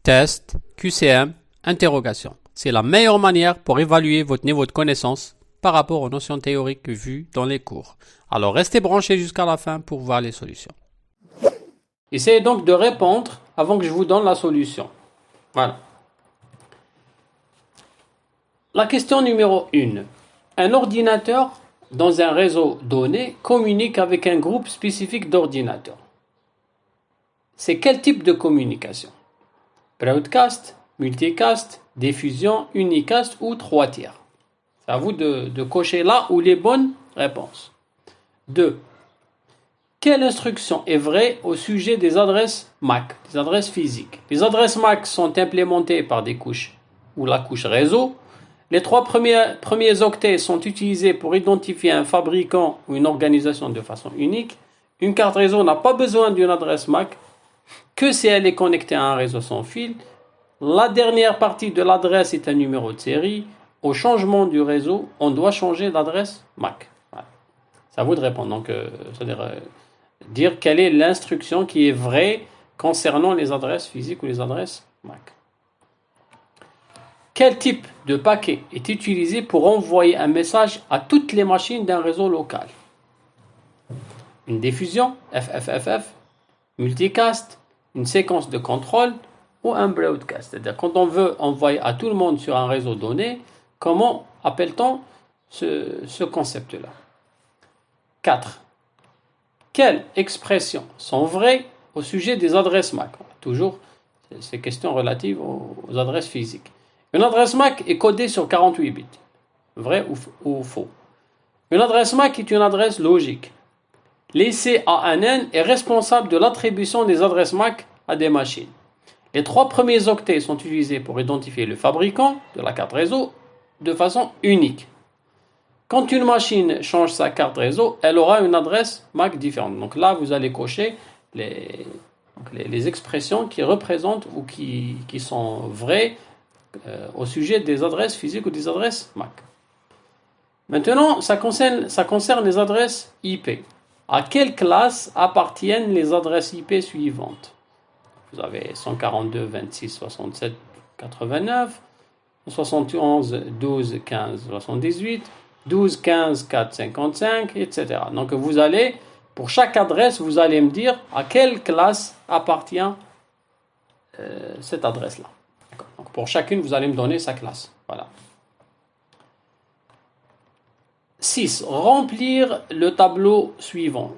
test, QCM, interrogation. C'est la meilleure manière pour évaluer votre niveau de connaissance par rapport aux notions théoriques vues dans les cours. Alors restez branchés jusqu'à la fin pour voir les solutions. Essayez donc de répondre avant que je vous donne la solution. Voilà. La question numéro 1. Un ordinateur dans un réseau donné communique avec un groupe spécifique d'ordinateurs. C'est quel type de communication? Broadcast, multicast, diffusion, unicast ou 3 tiers? C'est à vous de cocher là où les bonnes réponses. 2. Quelle instruction est vraie au sujet des adresses MAC, des adresses physiques? Les adresses MAC sont implémentées par des couches ou la couche réseau. Les 3 premiers octets sont utilisés pour identifier un fabricant ou une organisation de façon unique. Une carte réseau n'a pas besoin d'une adresse MAC que si elle est connectée à un réseau sans fil. La dernière partie de l'adresse est un numéro de série. Au changement du réseau, on doit changer d'adresse MAC. Voilà. C'est à vous de répondre. Donc, c'est-à-dire dire quelle est l'instruction qui est vraie concernant les adresses physiques ou les adresses MAC. Quel type de paquet est utilisé pour envoyer un message à toutes les machines d'un réseau local? Une diffusion, FFFF, multicast, une séquence de contrôle ou un broadcast. C'est-à-dire quand on veut envoyer à tout le monde sur un réseau donné, comment appelle-t-on ce concept-là? 4. Quelles expressions sont vraies au sujet des adresses MAC? Toujours ces questions relatives aux adresses physiques. Une adresse MAC est codée sur 48 bits. Vrai ou faux? Une adresse MAC est une adresse logique. L'ICANN est responsable de l'attribution des adresses MAC à des machines. Les 3 premiers octets sont utilisés pour identifier le fabricant de la carte réseau de façon unique. Quand une machine change sa carte réseau, elle aura une adresse MAC différente. Donc là, vous allez cocher les expressions qui représentent ou qui sont vraies au sujet des adresses physiques ou des adresses MAC. Maintenant, ça concerne les adresses IP. À quelle classe appartiennent les adresses IP suivantes? Vous avez 142, 26, 67, 89, 71, 12, 15, 78, 12, 15, 4, 55, etc. Donc vous allez, pour chaque adresse, vous allez me dire à quelle classe appartient cette adresse-là. Donc pour chacune, vous allez me donner sa classe. Voilà. 6. Remplir le tableau suivant.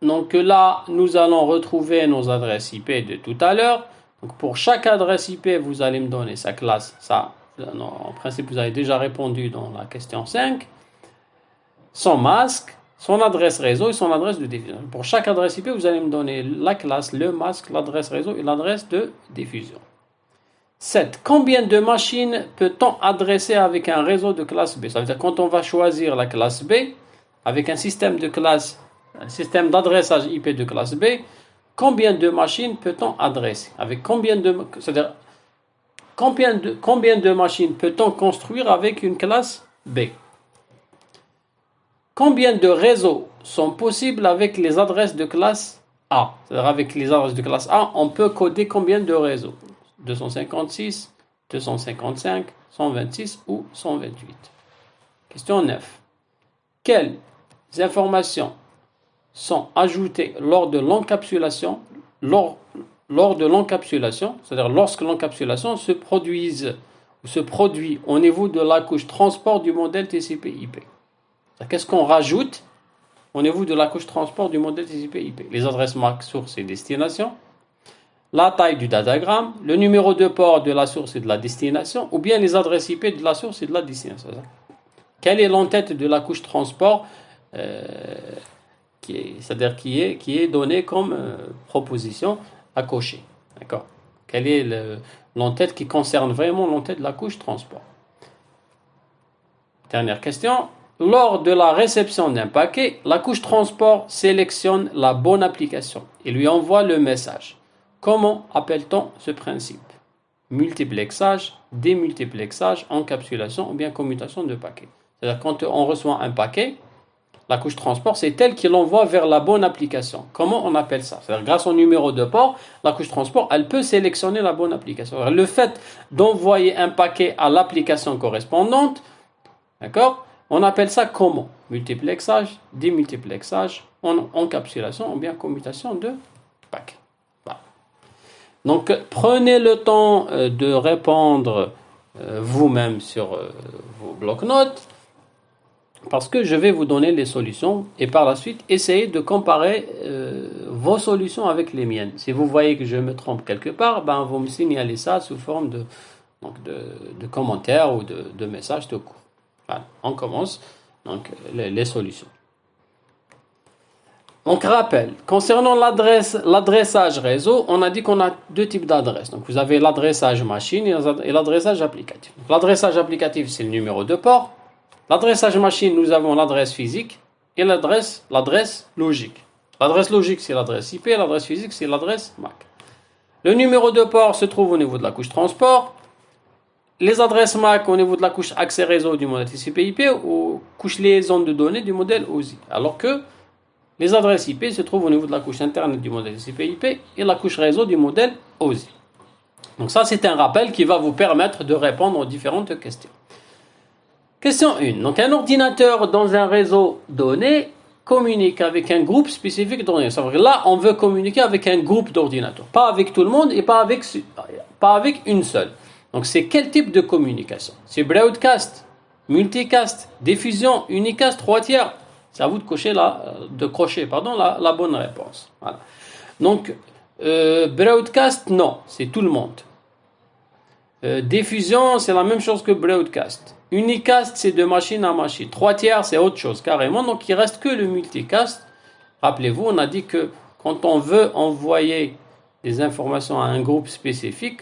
Donc là, nous allons retrouver nos adresses IP de tout à l'heure. Donc pour chaque adresse IP, vous allez me donner sa classe. Ça, en principe, vous avez déjà répondu dans la question 5. Son masque, son adresse réseau et son adresse de diffusion. Pour chaque adresse IP, vous allez me donner la classe, le masque, l'adresse réseau et l'adresse de diffusion. 7. Combien de machines peut-on adresser avec un réseau de classe B? Ça veut dire quand on va choisir la classe B, avec un système d'adressage IP de classe B, combien de machines peut-on adresser? C'est-à-dire combien de machines peut-on construire avec une classe B? Combien de réseaux sont possibles avec les adresses de classe A? C'est-à-dire avec les adresses de classe A, on peut coder combien de réseaux? 256, 255, 126 ou 128. Question 9. Quelles informations sont ajoutées lors de l'encapsulation, c'est-à-dire lorsque l'encapsulation se produit au niveau de la couche transport du modèle TCP/IP. Qu'est-ce qu'on rajoute au niveau de la couche transport du modèle TCP/IP? Les adresses MAC source et destination, la taille du datagramme, le numéro de port de la source et de la destination, ou bien les adresses IP de la source et de la destination. Quelle est l'entête de la couche transport qui est donnée comme proposition à cocher? D'accord? Quelle est l'entête qui concerne vraiment l'entête de la couche transport? Dernière question. Lors de la réception d'un paquet, la couche transport sélectionne la bonne application et lui envoie le message. Comment appelle-t-on ce principe? Multiplexage, démultiplexage, encapsulation ou bien commutation de paquets. C'est-à-dire quand on reçoit un paquet, La couche transport, c'est elle qui l'envoie vers la bonne application. Comment on appelle ça? C'est-à-dire, grâce au numéro de port, la couche transport, elle peut sélectionner la bonne application. Alors, le fait d'envoyer un paquet à l'application correspondante, d'accord? On appelle ça comment? Multiplexage, démultiplexage, encapsulation ou bien commutation de paquets. Voilà. Donc, prenez le temps de répondre vous-même sur vos blocs-notes parce que je vais vous donner les solutions et par la suite, essayez de comparer vos solutions avec les miennes. Si vous voyez que je me trompe quelque part, ben, vous me signalez ça sous forme de commentaires ou de messages tout court. Voilà, on commence donc les solutions. Donc rappel, concernant l'adressage réseau, on a dit qu'on a deux types d'adresses. Donc vous avez l'adressage machine et l'adressage applicatif. L'adressage applicatif, c'est le numéro de port. L'adressage machine, nous avons l'adresse physique et l'adresse logique. L'adresse logique, c'est l'adresse IP, l'adresse physique, c'est l'adresse MAC. Le numéro de port se trouve au niveau de la couche transport. Les adresses MAC au niveau de la couche accès réseau du modèle TCP/IP ou couche liaison de données du modèle OSI. Alors que les adresses IP se trouvent au niveau de la couche internet du modèle TCP/IP et la couche réseau du modèle OSI. Donc ça, c'est un rappel qui va vous permettre de répondre aux différentes questions. Question 1. Donc un ordinateur dans un réseau donné communique avec un groupe spécifique d'ordinateurs. Là, on veut communiquer avec un groupe d'ordinateurs. Pas avec tout le monde et pas avec une seule. Donc c'est quel type de communication? C'est broadcast, multicast, diffusion, unicast, 3 tiers. C'est à vous de cocher la bonne réponse. Voilà. Donc broadcast, non, c'est tout le monde. Diffusion, c'est la même chose que broadcast. Unicast, c'est de machine à machine. 3 tiers, c'est autre chose carrément. Donc il reste que le multicast. Rappelez-vous, on a dit que quand on veut envoyer des informations à un groupe spécifique,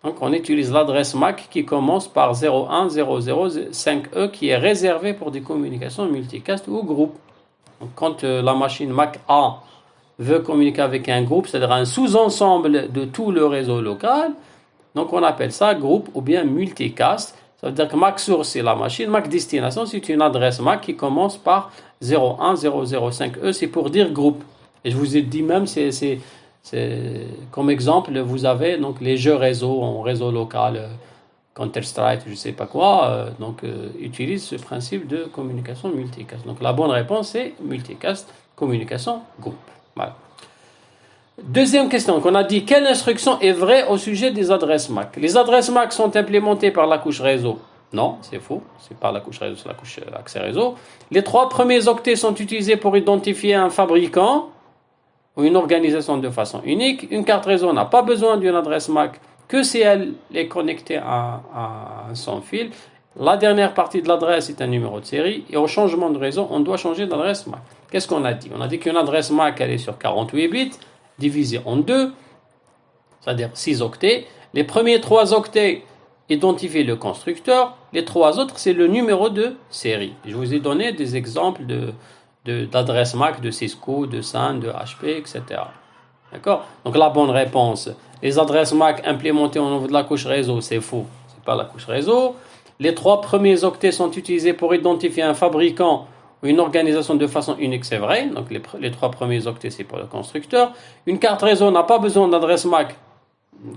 donc on utilise l'adresse MAC qui commence par 01005E qui est réservée pour des communications multicast ou groupe. Donc quand la machine MAC A veut communiquer avec un groupe, c'est-à-dire un sous-ensemble de tout le réseau local, donc on appelle ça groupe ou bien multicast. Ça veut dire que MAC source c'est la machine, MAC destination c'est une adresse MAC qui commence par 01005E, c'est pour dire groupe. Et je vous ai dit même, c'est comme exemple, vous avez donc les jeux réseau en réseau local, Counter-Strike, je ne sais pas quoi, utilise ce principe de communication multicast. Donc la bonne réponse c'est multicast, communication groupe. Voilà. Deuxième question, qu'on a dit, quelle instruction est vraie au sujet des adresses MAC? Les adresses MAC sont implémentées par la couche réseau. Non, c'est faux, c'est pas la couche réseau, c'est la couche accès réseau. Les 3 premiers octets sont utilisés pour identifier un fabricant ou une organisation de façon unique. Une carte réseau n'a pas besoin d'une adresse MAC que si elle est connectée à un sans fil. La dernière partie de l'adresse est un numéro de série et au changement de réseau, on doit changer d'adresse MAC. Qu'est-ce qu'on a dit? On a dit qu'une adresse MAC, elle est sur 48 bits, divisée en 2, c'est-à-dire 6 octets. Les premiers 3 octets identifient le constructeur, les 3 autres, c'est le numéro de série. Je vous ai donné des exemples d'adresses MAC de Cisco, de Sun, de HP, etc. D'accord? Donc la bonne réponse, les adresses MAC implémentées au niveau de la couche réseau, c'est faux, c'est pas la couche réseau. Les 3 premiers octets sont utilisés pour identifier un fabricant ou une organisation de façon unique, c'est vrai. Donc les 3 premiers octets, c'est pour le constructeur. Une carte réseau n'a pas besoin d'adresse MAC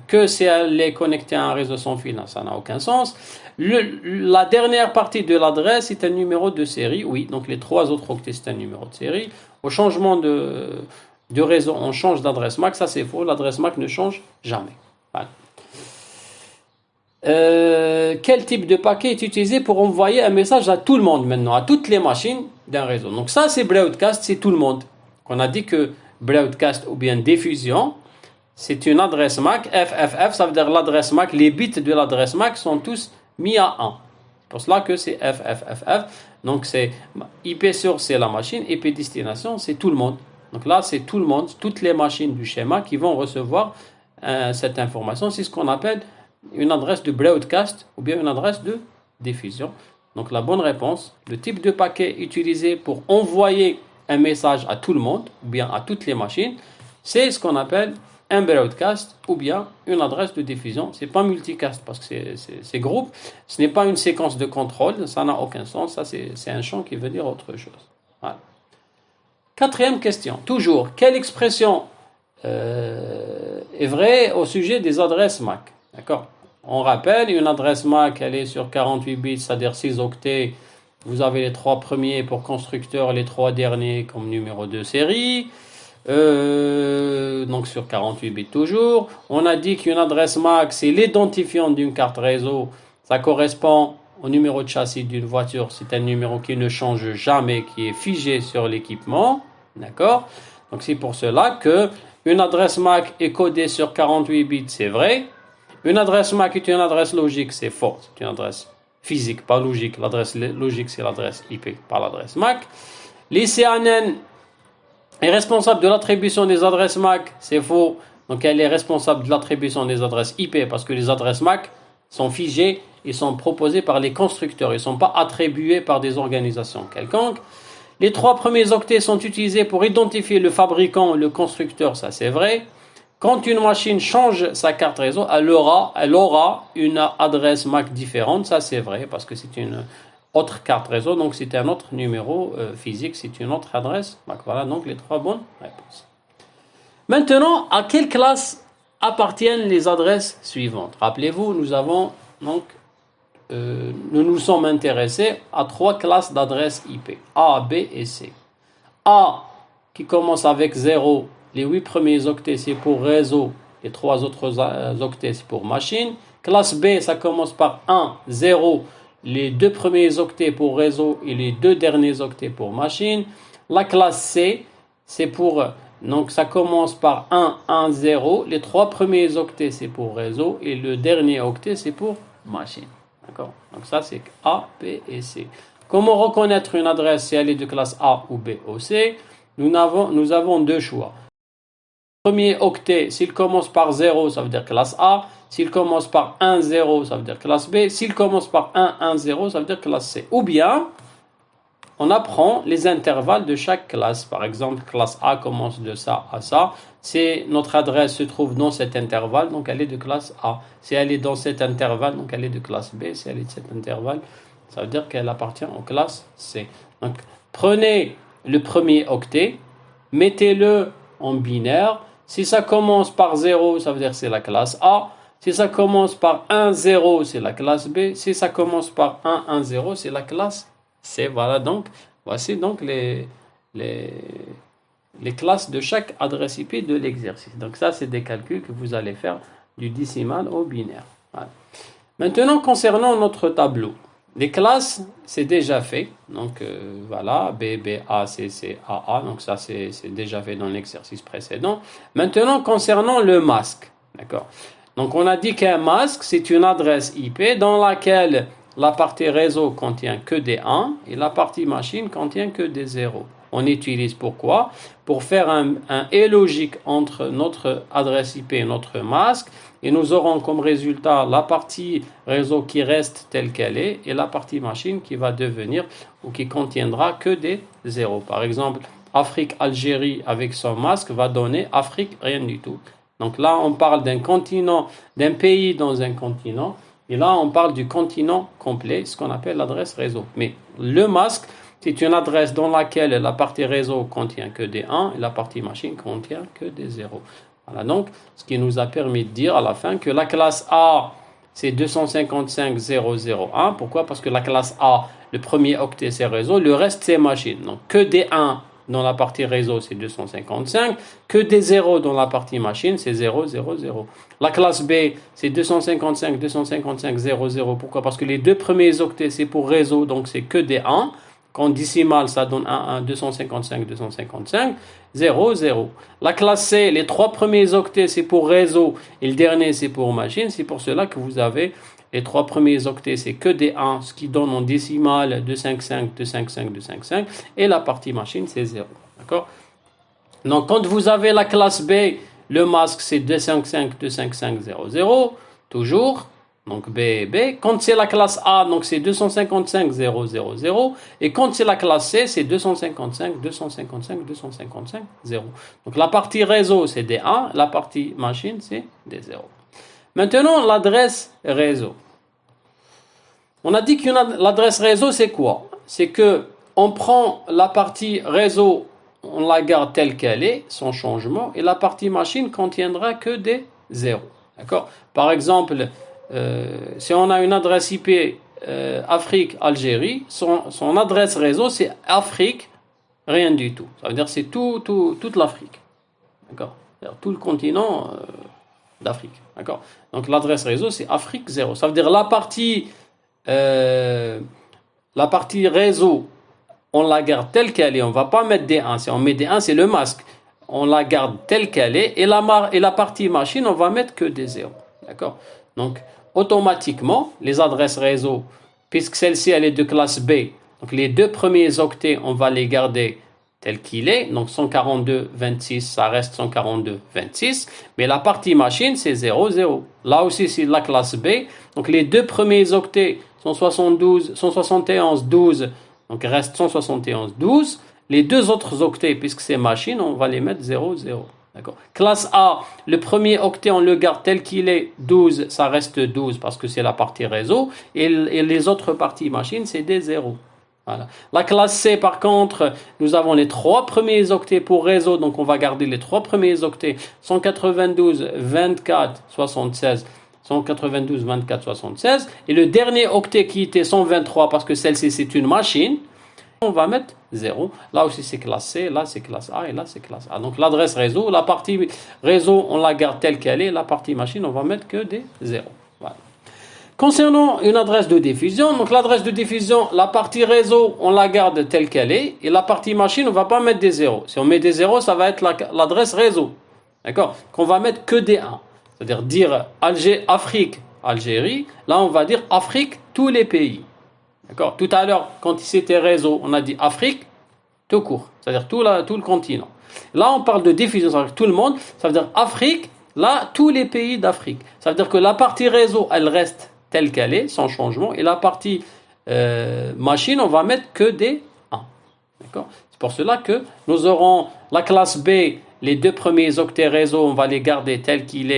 que si elle est connectée à un réseau sans fil, ça n'a aucun sens. La dernière partie de l'adresse est un numéro de série, oui, donc les 3 autres octets c'est un numéro de série. Au changement de réseau, on change d'adresse MAC, ça c'est faux, l'adresse MAC ne change jamais. Voilà. Quel type de paquet est utilisé pour envoyer un message à tout le monde maintenant, à toutes les machines d'un réseau? Donc ça c'est broadcast, c'est tout le monde. On a dit que broadcast ou bien diffusion, c'est une adresse MAC, FFF, ça veut dire l'adresse MAC, les bits de l'adresse MAC sont tous mis à 1. C'est pour cela que c'est FFFF. Donc c'est IP source, c'est la machine, IP destination, c'est tout le monde. Donc là, c'est tout le monde, toutes les machines du schéma qui vont recevoir cette information. C'est ce qu'on appelle une adresse de broadcast ou bien une adresse de diffusion. Donc la bonne réponse, le type de paquet utilisé pour envoyer un message à tout le monde ou bien à toutes les machines, c'est ce qu'on appelle un broadcast ou bien une adresse de diffusion. C'est pas multicast parce que c'est groupe. Ce n'est pas une séquence de contrôle, ça n'a aucun sens. Ça c'est un champ qui veut dire autre chose. Voilà. Quatrième question. Toujours, quelle expression est vraie au sujet des adresses MAC? D'accord. On rappelle, une adresse MAC, elle est sur 48 bits, c'est-à-dire 6 octets. Vous avez les 3 premiers pour constructeur, les 3 derniers comme numéro de série. Donc sur 48 bits toujours. On a dit qu'une adresse MAC, c'est l'identifiant d'une carte réseau. Ça correspond au numéro de châssis d'une voiture. C'est un numéro qui ne change jamais, qui est figé sur l'équipement. D'accord? Donc c'est pour cela que une adresse MAC est codée sur 48 bits, c'est vrai. Une adresse MAC est une adresse logique, c'est faux. C'est une adresse physique, pas logique. L'adresse logique, c'est l'adresse IP, pas l'adresse MAC. L'ICANN est responsable de l'attribution des adresses MAC, c'est faux. Donc elle est responsable de l'attribution des adresses IP parce que les adresses MAC sont figées et sont proposées par les constructeurs. Ils ne sont pas attribués par des organisations quelconques. Les 3 premiers octets sont utilisés pour identifier le fabricant, le constructeur, ça c'est vrai. Quand une machine change sa carte réseau, elle aura une adresse MAC différente, ça c'est vrai, parce que c'est une autre carte réseau, donc c'est un autre numéro physique, c'est une autre adresse MAC. Voilà donc les 3 bonnes réponses. Maintenant, à quelle classe appartiennent les adresses suivantes? Rappelez-vous, nous nous sommes intéressés à 3 classes d'adresses IP, A, B et C. A, qui commence avec 0, les 8 premiers octets c'est pour réseau, les 3 autres octets c'est pour machine. Classe B, ça commence par 1, 0, les 2 premiers octets pour réseau et les 2 derniers octets pour machine. La classe C, c'est pour, donc ça commence par 1, 1, 0, les 3 premiers octets c'est pour réseau et le dernier octet c'est pour machine. D'accord? Donc ça c'est A, B et C. Comment reconnaître une adresse si elle est de classe A ou B ou C? Nous avons 2 choix. Premier octet, s'il commence par 0, ça veut dire classe A. S'il commence par 1, 0, ça veut dire classe B. S'il commence par 1, 1, 0, ça veut dire classe C. Ou bien, on apprend les intervalles de chaque classe. Par exemple, classe A commence de ça à ça. Si notre adresse se trouve dans cet intervalle, donc elle est de classe A. Si elle est dans cet intervalle, donc elle est de classe B. Si elle est de cet intervalle, ça veut dire qu'elle appartient aux classes C. Donc, prenez le premier octet, mettez-le en binaire. Si ça commence par 0, ça veut dire que c'est la classe A. Si ça commence par 1, 0, c'est la classe B. Si ça commence par 1, 1, 0, c'est la classe C. Voilà donc, voici donc les classes de chaque adresse IP de l'exercice. Donc ça, c'est des calculs que vous allez faire du décimal au binaire. Voilà. Maintenant, concernant notre tableau. Les classes, c'est déjà fait. Donc voilà, B, B, A, C, C, A, A. Donc ça, c'est déjà fait dans l'exercice précédent. Maintenant, concernant le masque. D'accord. Donc on a dit qu'un masque, c'est une adresse IP dans laquelle la partie réseau contient que des 1 et la partie machine contient que des 0. On utilise pourquoi? Pour faire un et logique entre notre adresse IP et notre masque. Et nous aurons comme résultat la partie réseau qui reste telle qu'elle est et la partie machine qui va devenir ou qui contiendra que des 0. Par exemple, Afrique-Algérie avec son masque va donner Afrique, rien du tout. Donc là, on parle d'un continent, d'un pays dans un continent. Et là, on parle du continent complet, ce qu'on appelle l'adresse réseau. Mais le masque, c'est une adresse dans laquelle la partie réseau contient que des 1 et la partie machine contient que des 0. Voilà donc ce qui nous a permis de dire à la fin que la classe A, c'est 255.0.0.1. Pourquoi? Parce que la classe A, le premier octet, c'est réseau, le reste, c'est machine. Donc que des 1 dans la partie réseau, c'est 255. Que des 0 dans la partie machine, c'est 0, 0, 0. La classe B, c'est 255, 255, 0, 0. Pourquoi? Parce que les 2 premiers octets, c'est pour réseau, donc c'est que des 1. Quand décimal, ça donne 1, 1, 255, 255, 0, 0. La classe C, les 3 premiers octets, c'est pour réseau et le dernier, c'est pour machine. C'est pour cela que vous avez les 3 premiers octets, c'est que des 1, ce qui donne en décimal 255, 255, 255. Et la partie machine, c'est 0. D'accord? Donc, quand vous avez la classe B, le masque, c'est 255, 255, 0, 0. Toujours. Donc B, B. Quand c'est la classe A, donc c'est 255, 0, 0, 0. Et quand c'est la classe C, c'est 255, 255, 255, 0. Donc la partie réseau, c'est des 1. La partie machine, c'est des 0. Maintenant, l'adresse réseau. On a dit que l'adresse réseau, c'est quoi? C'est que on prend la partie réseau, on la garde telle qu'elle est, sans changement, et la partie machine contiendra que des zéros. D'accord? Par exemple, si on a une adresse IP Afrique, Algérie, son adresse réseau, c'est Afrique, rien du tout. Ça veut dire que c'est toute l'Afrique. D'accord? C'est-à-dire tout le continent d'Afrique. D'accord? Donc l'adresse réseau, c'est Afrique 0. Ça veut dire la partie réseau, on la garde telle qu'elle est. On ne va pas mettre des 1. Si on met des 1, c'est le masque. On la garde telle qu'elle est. Et la partie machine, on va mettre que des 0. D'accord? Donc, automatiquement, les adresses réseau, puisque celle-ci, elle est de classe B, donc les deux premiers octets, on va les garder tel qu'il est. Donc 142.26, ça reste 142.26. Mais la partie machine, c'est 0, 0. Là aussi, c'est la classe B. Donc les deux premiers octets, 171, 12, donc il reste 171, 12. Les deux autres octets, puisque c'est machine, on va les mettre 0, 0. D'accord. Classe A, le premier octet, on le garde tel qu'il est, 12, ça reste 12 parce que c'est la partie réseau. Et les autres parties machine, c'est des 0. Voilà. La classe C, par contre, nous avons les trois premiers octets pour réseau, donc on va garder les trois premiers octets, 192, 24, 76, 192, 24, 76, et le dernier octet qui était 123, parce que celle-ci c'est une machine, on va mettre 0. Là aussi c'est classe C, là c'est classe A, et là c'est classe A. Donc l'adresse réseau, la partie réseau, on la garde telle qu'elle est, la partie machine, on va mettre que des 0. Voilà. Concernant une adresse de diffusion, donc l'adresse de diffusion, la partie réseau, on la garde telle qu'elle est, et la partie machine, on ne va pas mettre des 0. Si on met des 0, ça va être l'adresse réseau. D'accord? Qu'on va mettre que des 1. C'est-à-dire dire Afrique, Algérie, là on va dire Afrique, tous les pays. D'accord? Tout à l'heure, quand c'était réseau, on a dit Afrique, tout court, c'est-à-dire tout le continent. Là, on parle de diffusion, c'est-à-dire tout le monde, ça veut dire Afrique, là, tous les pays d'Afrique. Ça veut dire que la partie réseau, elle reste telle qu'elle est, sans changement, et la partie machine, on va mettre que des 1. D'accord? C'est pour cela que nous aurons la classe B, les deux premiers octets réseau, on va les garder tels qu'ils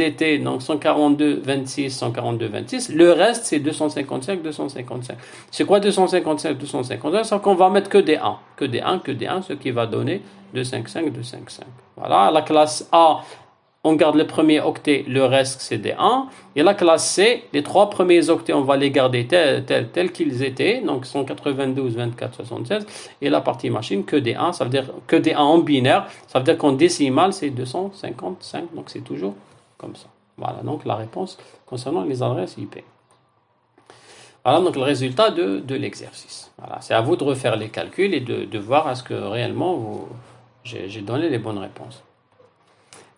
étaient, donc 142, 26, 142, 26. Le reste, c'est 255, 255. C'est quoi 255, 255? C'est qu'on va mettre que des 1, que des 1, que des 1, ce qui va donner 255, 255. Voilà, la classe A, on garde le premier octet, le reste c'est des 1. Et la classe C, les trois premiers octets, on va les garder tels qu'ils étaient, donc 192, 24, 76. Et la partie machine, que des 1, ça veut dire que des 1 en binaire, ça veut dire qu'en décimal, c'est 255, donc c'est toujours comme ça. Voilà, donc la réponse concernant les adresses IP. Voilà donc le résultat de l'exercice. Voilà, c'est à vous de refaire les calculs et de voir est-ce que réellement j'ai donné les bonnes réponses.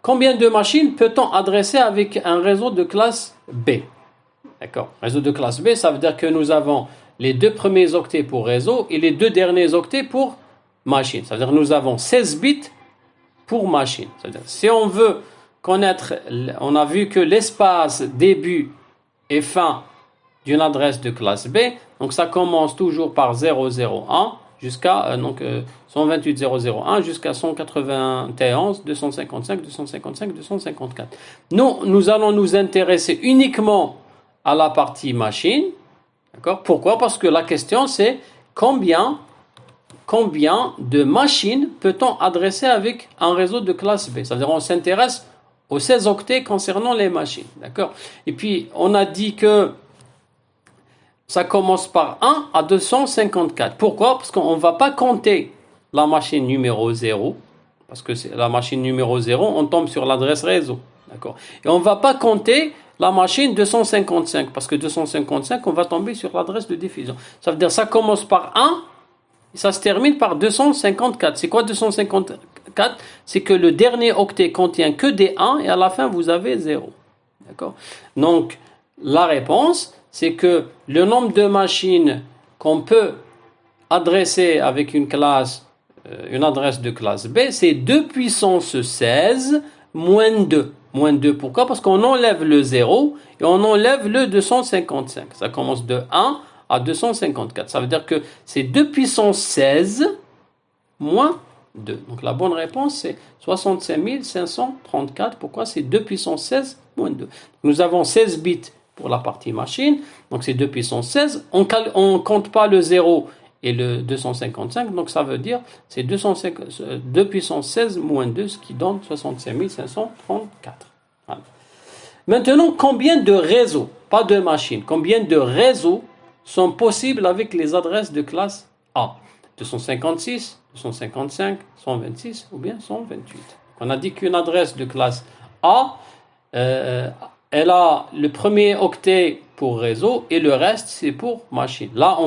Combien de machines peut-on adresser avec un réseau de classe B? D'accord. Réseau de classe B, ça veut dire que nous avons les deux premiers octets pour réseau et les deux derniers octets pour machine. Ça veut dire que nous avons 16 bits pour machine. C'est-à-dire si on veut connaître, on a vu que l'espace début et fin d'une adresse de classe B, donc ça commence toujours par 001 jusqu'à 128.001 jusqu'à 191, 255, 255, 254. Nous allons nous intéresser uniquement à la partie machine. D'accord? Pourquoi? Parce que la question c'est combien de machines peut-on adresser avec un réseau de classe B? C'est-à-dire on s'intéresse aux 16 octets concernant les machines. D'accord? Et puis on a dit que ça commence par 1 à 254. Pourquoi? Parce qu'on ne va pas compter la machine numéro 0. Parce que c'est la machine numéro 0, on tombe sur l'adresse réseau. D'accord? Et on ne va pas compter la machine 255. Parce que 255, on va tomber sur l'adresse de diffusion. Ça veut dire que ça commence par 1 et ça se termine par 254. C'est quoi 254? C'est que le dernier octet contient que des 1 et à la fin, vous avez 0. D'accord? Donc, la réponse, c'est que le nombre de machines qu'on peut adresser avec une adresse de classe B, c'est 2 puissance 16 moins 2. Moins 2, pourquoi? Parce qu'on enlève le 0 et on enlève le 255. Ça commence de 1 à 254. Ça veut dire que c'est 2 puissance 16 moins 2. Donc la bonne réponse, c'est 65 534. Pourquoi? C'est 2 puissance 16 moins 2. Nous avons 16 bits pour la partie machine. Donc c'est 2 puissance 16. On ne compte pas le 0 et le 255. Donc ça veut dire c'est 2 puissance 16 moins 2, ce qui donne 65 534. Voilà. Maintenant, combien de réseaux, pas de machines, combien de réseaux sont possibles avec les adresses de classe A? 256, 255, 126 ou bien 128. On a dit qu'une adresse de classe A, elle a le premier octet pour réseau et le reste c'est pour machine. Là,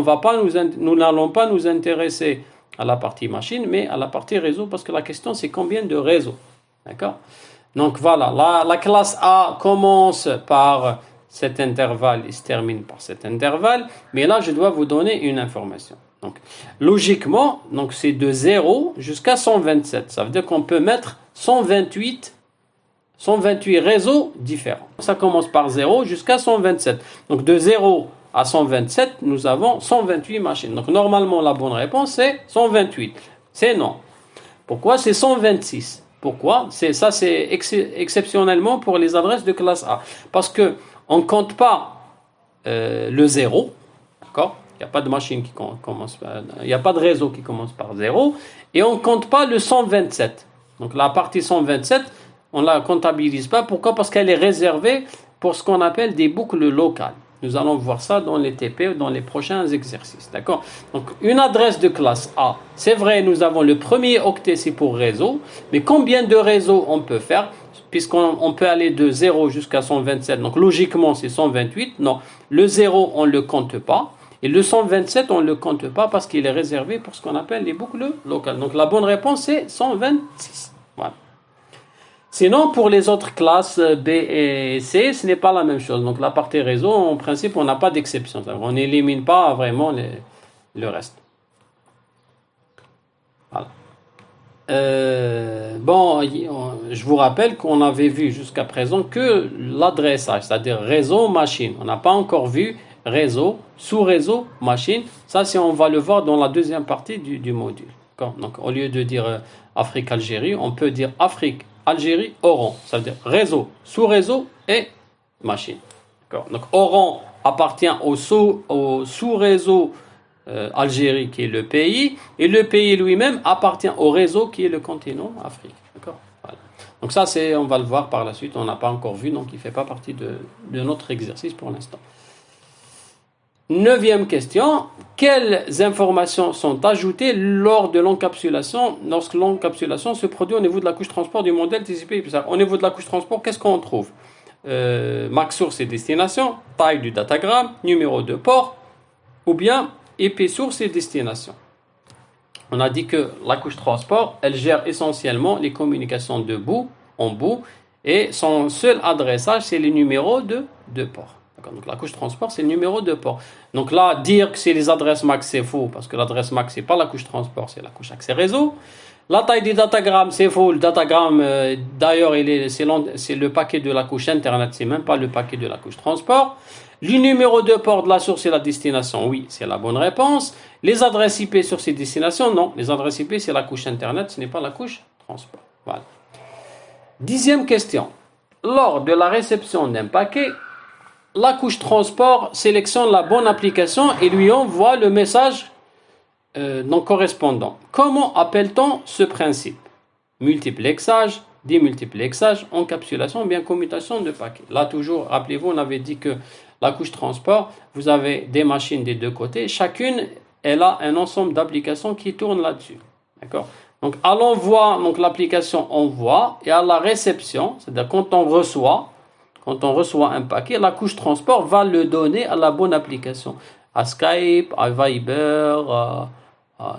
nous n'allons pas nous intéresser à la partie machine, mais à la partie réseau parce que la question c'est combien de réseaux. D'accord? Donc voilà, la classe A commence par cet intervalle et se termine par cet intervalle, mais là je dois vous donner une information. Donc logiquement, donc c'est de 0 jusqu'à 127. Ça veut dire qu'on peut mettre 128 réseaux différents. Ça commence par 0 jusqu'à 127. Donc de 0 à 127, nous avons 128 machines. Donc normalement la bonne réponse c'est 128. C'est non. Pourquoi c'est 126? Pourquoi? C'est exceptionnellement pour les adresses de classe A. Parce que on ne compte pas le 0, d'accord? Il n'y a pas de machine qui commence par, il n'y a pas de réseau qui commence par 0, et on ne compte pas le 127. Donc la partie 127, on ne la comptabilise pas. Pourquoi? Parce qu'elle est réservée pour ce qu'on appelle des boucles locales. Nous allons voir ça dans les TP, dans les prochains exercices. D'accord? Donc, une adresse de classe A, c'est vrai, nous avons le premier octet, c'est pour réseau, mais combien de réseaux on peut faire? Puisqu'on peut aller de 0 jusqu'à 127, donc logiquement c'est 128. Non, le 0, on ne le compte pas. Et le 127, on ne le compte pas parce qu'il est réservé pour ce qu'on appelle les boucles locales. Donc, la bonne réponse, c'est 126. Voilà. Sinon, pour les autres classes B et C, ce n'est pas la même chose. Donc, la partie réseau, en principe, on n'a pas d'exception. On n'élimine pas vraiment le reste. Voilà. Bon, je vous rappelle qu'on avait vu jusqu'à présent que l'adressage, c'est-à-dire réseau-machine. On n'a pas encore vu réseau, sous-réseau, machine. Ça, on va le voir dans la deuxième partie du module. Donc, au lieu de dire Afrique-Algérie, on peut dire Afrique, Algérie, Oran. Ça veut dire réseau, sous-réseau et machine. Donc, Oran appartient au sous-réseau Algérie qui est le pays, et le pays lui-même appartient au réseau qui est le continent Afrique. D'accord? Voilà. Donc ça, on va le voir par la suite, on n'a pas encore vu, donc il ne fait pas partie de notre exercice pour l'instant. 9e question, quelles informations sont ajoutées lors de l'encapsulation, lorsque l'encapsulation se produit au niveau de la couche transport du modèle TCP? Au niveau de la couche transport, qu'est-ce qu'on trouve? MAC source et destination, taille du datagramme, numéro de port, ou bien IP source et destination. On a dit que la couche transport, elle gère essentiellement les communications de bout en bout, et son seul adressage, c'est les numéros de port. Donc la couche transport, c'est le numéro de port. Donc là, dire que c'est les adresses MAC, c'est faux, parce que l'adresse MAC, c'est pas la couche transport, c'est la couche accès réseau. La taille du datagramme, c'est faux. Le datagramme, d'ailleurs, c'est le paquet de la couche Internet, c'est même pas le paquet de la couche transport. Le numéro de port de la source et la destination, oui, c'est la bonne réponse. Les adresses IP sur ces destinations, non. Les adresses IP, c'est la couche Internet, ce n'est pas la couche transport. Voilà. 10e question. Lors de la réception d'un paquet, la couche transport sélectionne la bonne application et lui envoie le message non correspondant. Comment appelle-t-on ce principe? Multiplexage, démultiplexage, encapsulation ou bien commutation de paquets. Là toujours, rappelez-vous, on avait dit que la couche transport, vous avez des machines des deux côtés. Chacune, elle a un ensemble d'applications qui tournent là-dessus. D'accord? Donc à l'envoi, donc l'application envoie, et à la réception, c'est-à-dire quand on reçoit un paquet, la couche transport va le donner à la bonne application. À Skype, à Viber, à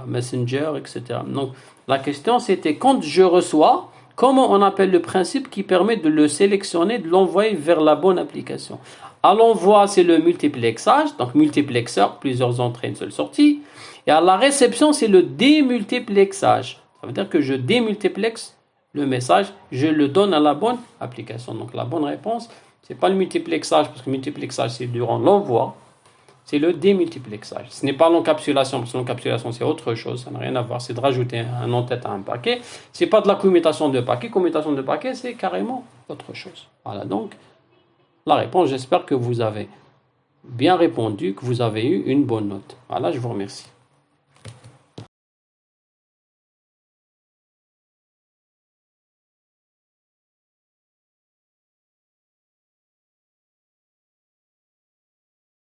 Messenger, etc. Donc la question c'était quand je reçois, comment on appelle le principe qui permet de le sélectionner, de l'envoyer vers la bonne application? À l'envoi, c'est le multiplexage, donc multiplexeur, plusieurs entrées, une seule sortie. Et à la réception, c'est le démultiplexage. Ça veut dire que je démultiplexe le message, je le donne à la bonne application. Donc la bonne réponse, c'est pas le multiplexage, parce que le multiplexage, c'est durant l'envoi. C'est le démultiplexage. Ce n'est pas l'encapsulation, parce que l'encapsulation, c'est autre chose, ça n'a rien à voir. C'est de rajouter un en-tête à un paquet. C'est pas de la commutation de paquets. Commutation de paquets, c'est carrément autre chose. Voilà, donc, la réponse. J'espère que vous avez bien répondu, que vous avez eu une bonne note. Voilà, je vous remercie.